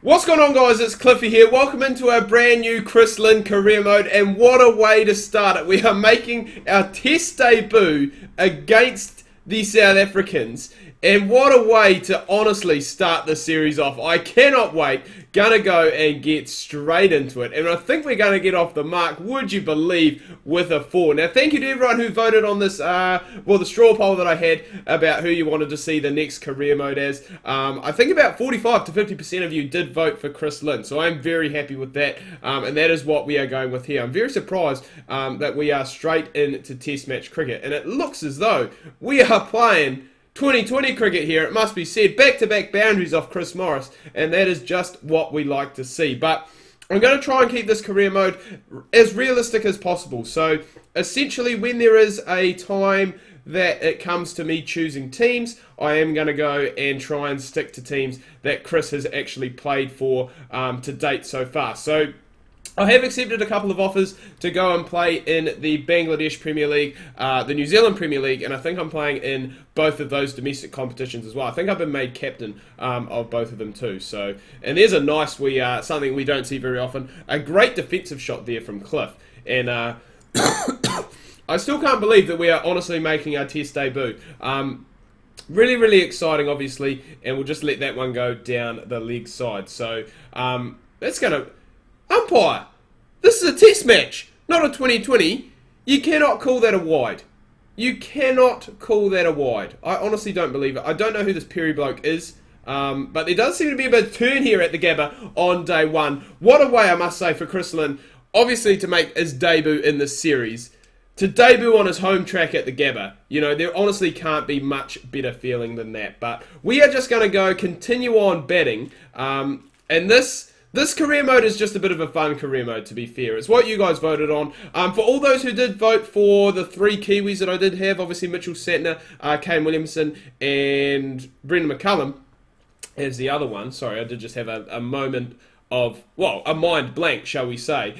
What's going on, guys? It's Cliffy here. Welcome into our brand new Chris Lynn career mode, and what a way to start it. We are making our test debut against the South Africans, and what a way to honestly start the series off. I cannot wait. Gonna go and get straight into it, and I think we're gonna get off the mark, would you believe, with a 4. Now, thank you to everyone who voted on this, the straw poll that I had about who you wanted to see the next career mode as. I think about 45 to 50% of you did vote for Chris Lynn, so I'm very happy with that, and that is what we are going with here. I'm very surprised that we are straight into test match cricket, and it looks as though we are playing 2020 cricket here, it must be said. Back-to-back boundaries off Chris Morris, and that is just what we like to see. But I'm going to try and keep this career mode as realistic as possible. So, essentially, when there is a time that it comes to me choosing teams, I am going to go and try and stick to teams that Chris has actually played for to date so far. So, I have accepted a couple of offers to go and play in the Bangladesh Premier League, the New Zealand Premier League, and I think I'm playing in both of those domestic competitions as well. I think I've been made captain of both of them too. So, and there's a nice something we don't see very often. A great defensive shot there from Cliff, and I still can't believe that we are honestly making our test debut. Really, really exciting, obviously, and we'll just let that one go down the leg side. So, that's going to... Umpire! This is a test match, not a 2020. You cannot call that a wide. You cannot call that a wide. I honestly don't believe it. I don't know who this Perry bloke is, but there does seem to be a bit of turn here at the Gabba on day one. What a way, I must say, for Chris Lynn, obviously to make his debut in this series. To debut on his home track at the Gabba. You know, there honestly can't be much better feeling than that. But we are just going to continue on batting, and This career mode is just a bit of a fun career mode, to be fair. It's what you guys voted on. For all those who did vote for the 3 Kiwis that I did have, obviously Mitchell Santner, Kane Williamson, and Brendan McCullum as the other one. Sorry, I did just have a moment of, well, a mind blank, shall we say.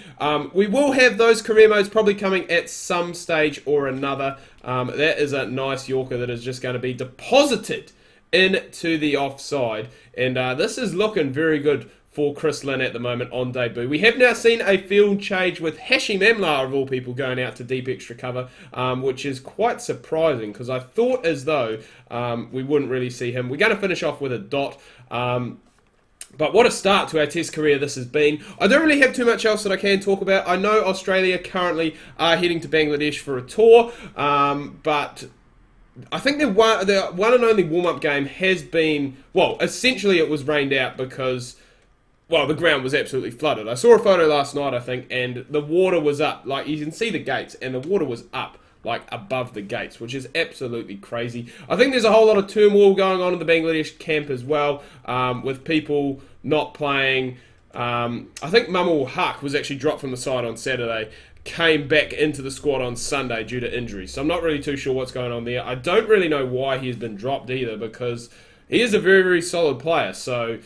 We will have those career modes probably coming at some stage or another. That is a nice Yorker that is just going to be deposited into the offside. And this is looking very good for Chris Lynn at the moment on debut. We have now seen a field change with Hashim Amla, of all people, going out to deep extra cover, which is quite surprising because I thought as though we wouldn't really see him. We're going to finish off with a dot. But what a start to our test career this has been. I don't really have too much else that I can talk about. I know Australia currently are heading to Bangladesh for a tour, but I think the one and only warm-up game has been, well, essentially it was rained out because, well, the ground was absolutely flooded. I saw a photo last night, I think, and the water was up. Like, you can see the gates, and the water was up, like, above the gates, which is absolutely crazy. I think there's a whole lot of turmoil going on in the Bangladesh camp as well, with people not playing. I think Mamul Haq was actually dropped from the side on Saturday, came back into the squad on Sunday due to injury. So I'm not really too sure what's going on there. I don't really know why he has been dropped either, because he is a very, very solid player. So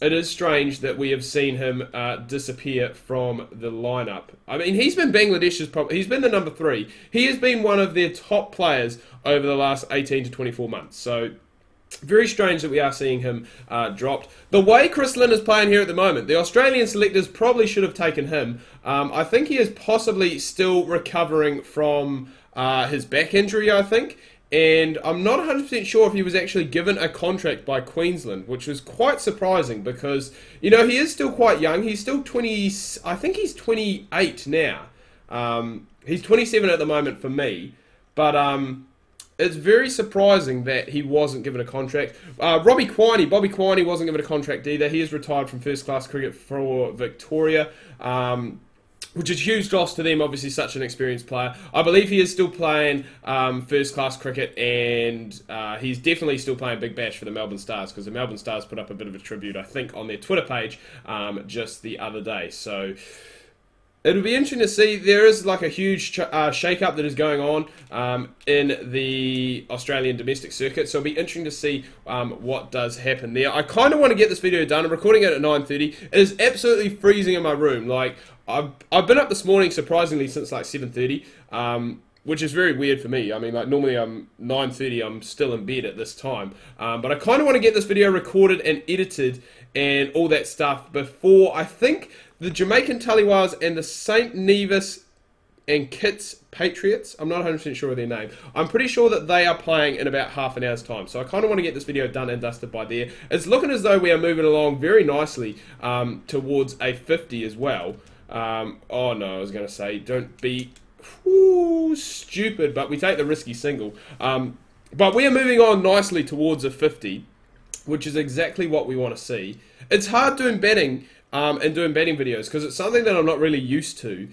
it is strange that we have seen him disappear from the lineup. I mean, he's been Bangladesh's he's been the number 3. He has been one of their top players over the last 18 to 24 months. So very strange that we are seeing him dropped. The way Chris Lynn is playing here at the moment, the Australian selectors probably should have taken him. I think he is possibly still recovering from his back injury, I think. And I'm not 100% sure if he was actually given a contract by Queensland, which was quite surprising because, you know, he is still quite young. He's still 20, I think he's 28 now. He's 27 at the moment for me, but it's very surprising that he wasn't given a contract. Bobby Quiney wasn't given a contract either. He is retired from first-class cricket for Victoria, which is a huge loss to them, obviously such an experienced player. I believe he is still playing first-class cricket, and he's definitely still playing Big Bash for the Melbourne Stars, because the Melbourne Stars put up a bit of a tribute, I think, on their Twitter page just the other day. So it'll be interesting to see. There is like a huge shake-up that is going on in the Australian domestic circuit, so it'll be interesting to see what does happen there. I kind of want to get this video done. I'm recording it at 9:30. It is absolutely freezing in my room. Like, I've been up this morning, surprisingly, since like 7:30, which is very weird for me. I mean, like, normally I'm 9:30, I'm still in bed at this time. But I kind of want to get this video recorded and edited and all that stuff before, I think, the Jamaican Taliwars and the St. Nevis and Kitts Patriots. I'm not 100% sure of their name. I'm pretty sure that they are playing in about half an hour's time. So I kind of want to get this video done and dusted by there. It's looking as though we are moving along very nicely towards a 50 as well. Oh no, I was going to say, don't be stupid, but we take the risky single. But we are moving on nicely towards a 50, which is exactly what we want to see. It's hard doing betting and doing betting videos because it's something that I'm not really used to.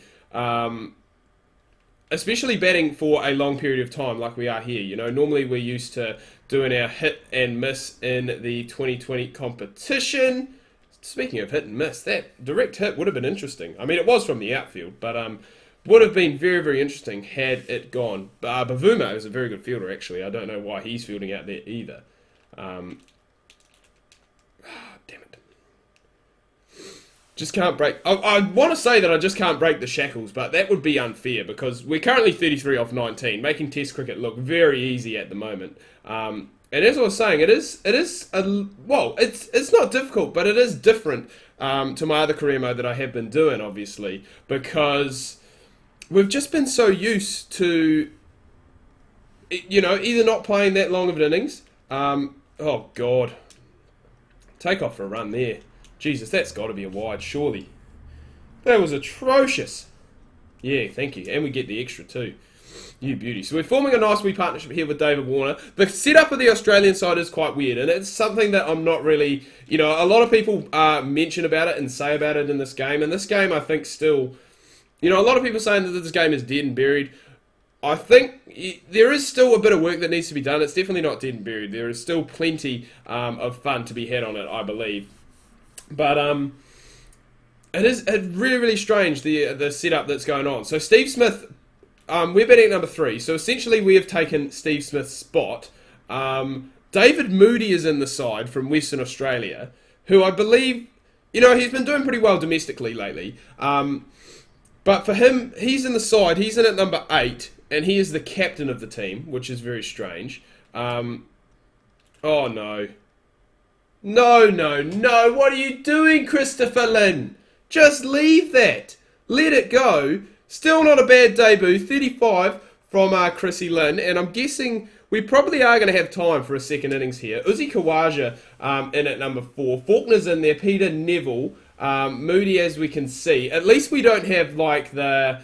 Especially betting for a long period of time like we are here. You know, normally we're used to doing our hit and miss in the 2020 competition. Speaking of hit and miss, that direct hit would have been interesting. I mean, it was from the outfield, but would have been very, very interesting had it gone. Bavuma is a very good fielder, actually. I don't know why he's fielding out there either. Damn it. Just can't break... I want to say that I just can't break the shackles, but that would be unfair because we're currently 33 off 19, making Test cricket look very easy at the moment. And as I was saying, it's not difficult, but it is different to my other career mode that I have been doing, obviously, because we've just been so used to, you know, either not playing that long of an innings. Oh, God. Take off for a run there. Jesus, that's got to be a wide, surely. That was atrocious. Yeah, thank you. And we get the extra too. You beauty. So we're forming a nice wee partnership here with David Warner. The setup of the Australian side is quite weird, and it's something that I'm not really... You know, a lot of people mention about it and say about it in this game, and this game I think still... You know, a lot of people saying that this game is dead and buried. I think there is still a bit of work that needs to be done. It's definitely not dead and buried. There is still plenty of fun to be had on it, I believe. But it is really, really strange, the setup that's going on. So Steve Smith, we're batting at number 3. So essentially we have taken Steve Smith's spot. David Moody is in the side from Western Australia, who I believe, you know, he's been doing pretty well domestically lately. But for him, he's in the side. He's in at number 8, and he is the captain of the team, which is very strange. Oh, no. No, no, no. What are you doing, Christopher Lynn? Just leave that. Let it go. Still not a bad debut. 35 from Chrissy Lynn. And I'm guessing we probably are going to have time for a second innings here. Uzi Khawaja in at number 4. Faulkner's in there. Peter Neville. Moody, as we can see. At least we don't have, like, the...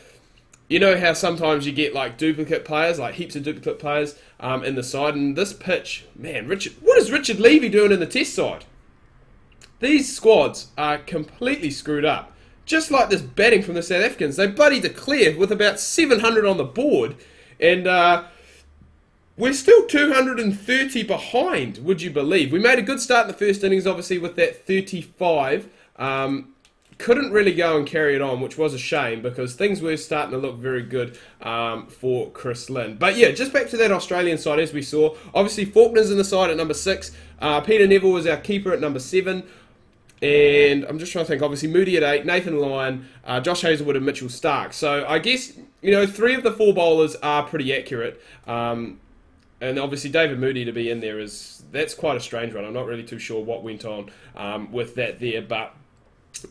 You know how sometimes you get, like, duplicate players, like heaps of duplicate players in the side. And this pitch, man, what is Richard Levy doing in the Test side? These squads are completely screwed up. Just like this batting from the South Africans. They bloody declared with about 700 on the board. And we're still 230 behind, would you believe? We made a good start in the first innings, obviously, with that 35. Couldn't really go and carry it on, which was a shame because things were starting to look very good for Chris Lynn. But yeah, just back to that Australian side as we saw. Obviously, Faulkner's in the side at number 6. Peter Neville was our keeper at number 7. And I'm just trying to think, obviously, Moody at 8, Nathan Lyon, Josh Hazlewood and Mitchell Stark. So I guess, you know, 3 of the 4 bowlers are pretty accurate. And obviously David Moody to be in there that's quite a strange one. I'm not really too sure what went on with that there, but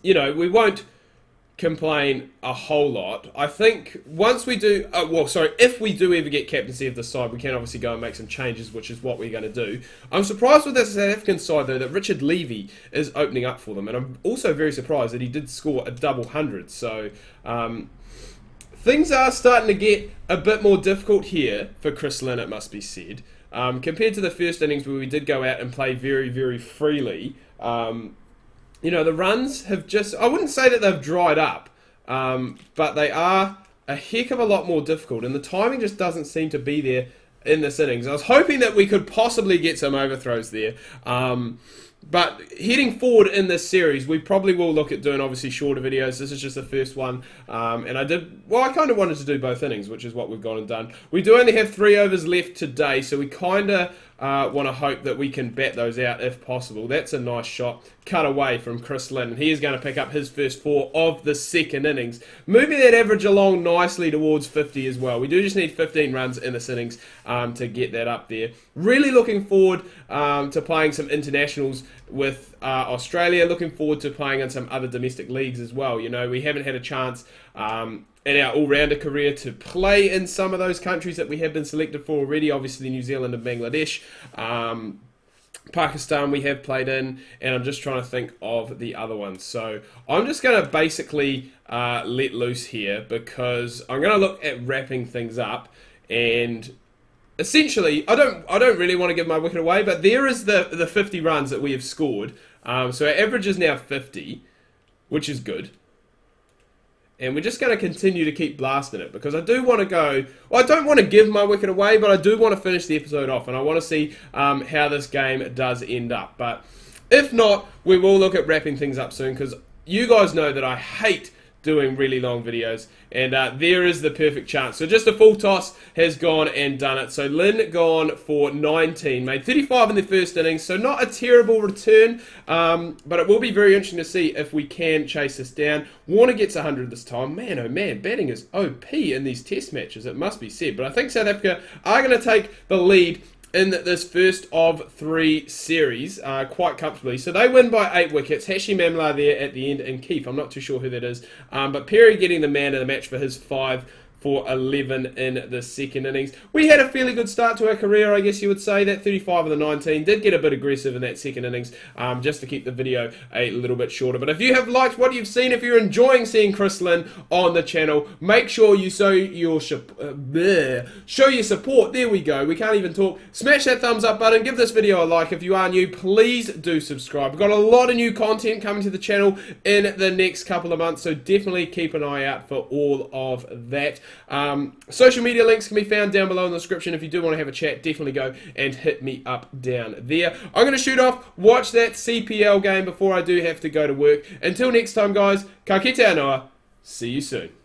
you know, we won't complain a whole lot. I think once we do, if we do ever get captaincy of the side, we can obviously go and make some changes, which is what we're going to do. I'm surprised with the South African side, though, that Richard Levy is opening up for them, and I'm also very surprised that he did score a double 100. So things are starting to get a bit more difficult here for Chris Lynn, it must be said, compared to the first innings where we did go out and play very, very freely. You know, the runs have just... I wouldn't say that they've dried up, but they are a heck of a lot more difficult, and the timing just doesn't seem to be there in this innings. I was hoping that we could possibly get some overthrows there, but heading forward in this series, we probably will look at doing, obviously, shorter videos. This is just the first one, and I kind of wanted to do both innings, which is what we've gone and done. We do only have 3 overs left today, so we kind of want to hope that we can bat those out if possible. That's a nice shot cut away from Chris Lynn. He is going to pick up his first 4 of the second innings, moving that average along nicely towards 50 as well. We do just need 15 runs in this innings to get that up there. Really looking forward to playing some internationals with Australia. Looking forward to playing in some other domestic leagues as well. You know, we haven't had a chance in our all-rounder career to play in some of those countries that we have been selected for already. Obviously New Zealand and Bangladesh. Pakistan we have played in, and I'm just trying to think of the other ones. So I'm just going to basically let loose here, because I'm going to look at wrapping things up. And essentially, I don't really want to give my wicket away, but there is the 50 runs that we have scored. So our average is now 50, which is good. And we're just going to continue to keep blasting it, because I do want to go... Well, I don't want to give my wicket away, but I do want to finish the episode off, and I want to see how this game does end up. But if not, we will look at wrapping things up soon, because you guys know that I hate doing really long videos, and there is the perfect chance. So just a full toss has gone and done it. So Lynn gone for 19, made 35 in the first innings, so not a terrible return, but it will be very interesting to see if we can chase this down. Warner gets 100 this time. Man, oh man, batting is OP in these test matches, it must be said. But I think South Africa are going to take the lead in this first of 3 series quite comfortably. So they win by 8 wickets. Hashi Mamla there at the end, and Keith, I'm not too sure who that is. But Perry getting the man of the match for his 5 for 11 in the second innings. We had a fairly good start to our career, I guess you would say. That 35 of the 19 did get a bit aggressive in that second innings, just to keep the video a little bit shorter. But if you have liked what you've seen, if you're enjoying seeing Chris Lynn on the channel, make sure you show your support. There we go. We can't even talk. Smash that thumbs up button. Give this video a like. If you are new, please do subscribe. We've got a lot of new content coming to the channel in the next couple of months, so definitely keep an eye out for all of that. Social media links can be found down below in the description. If you do want to have a chat, definitely go and hit me up down there. I'm going to shoot off, watch that CPL game before I do have to go to work. Until next time, guys, ka kite anoa. See you soon.